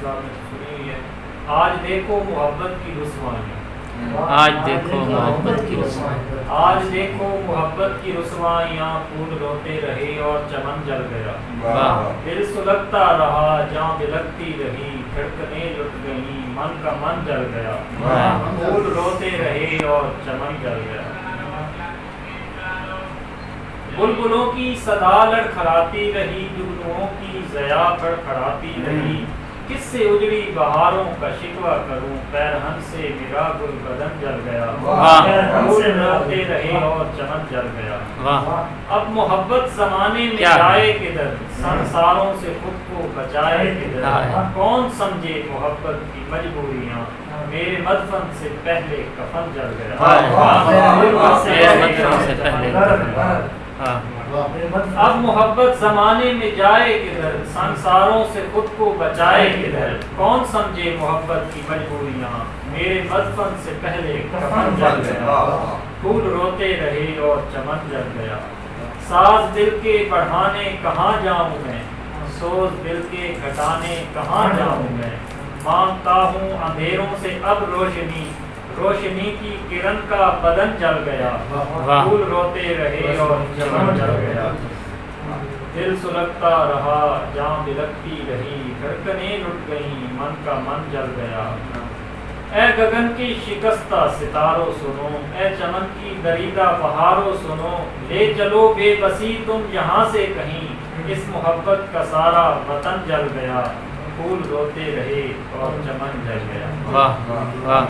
صاحب نے سنی ہوئی ہے، آج دیکھو محبت کی رسوائیاں، آج دیکھو محبت کی رسوائیاں، آج دیکھو محبت کی رسوائیاں، پھول روتے رہے اور چمن جل گیا، واہ دل سلگتا رہا جاں بلکتی رہی، دھڑکنیں لٹ گئیں من کا من جل گیا، واہ پھول روتے رہے اور چمن جل گیا۔ بلبلوں کی صدا لڑکھڑاتی رہی، جگنوؤں کی ضیا کھڑکھڑاتی رہی، کس سے اجڑی بہاروں کا شکوہ کروں، پیرہن سے میرا گل بدن جل گیا، پھول روتے رہے اور چمن جل گیا۔ واہ اب محبت زمانے میں کیا؟ جائے کدھر، سنساروں سے خود کو بچائے کدھر، ہائے۔ کون سمجھے محبت کی مجبوریاں، میرے مدفن سے پہلے کفن جل گیا۔ میرے مدفن سے پہلے ہاں اب محبت زمانے میں جائے کدھر، سنساروں سے خود کو بچائے کدھر، کون سمجھے محبت کی مجبوریاں، میرے مدفن سے پہلے کفن جل گیا، پھول روتے رہے اور چمن جل گیا۔ ساز دل کے بڑھانے کہاں جاؤں میں، سوز دل کے گھٹانے کہاں جاؤں میں، مانگتا ہوں اندھیروں سے اب روشنی، روشنی کی کرن کا بدن جل گیا، پھول روتے رہے اور چمن جل گیا، دل سلگتا رہا جاں بلکتی رہی، دھڑکنیں لٹ گئیں من کا من جل گیا۔ اے گگن کی شکستہ ستاروں سنو، اے چمن کی دریدہ بہاروں سنو، لے چلو بے بسی تم یہاں سے کہیں، اس محبت کا سارا وطن جل گیا، پھول روتے رہے اور چمن جل گیا۔ واہ واہ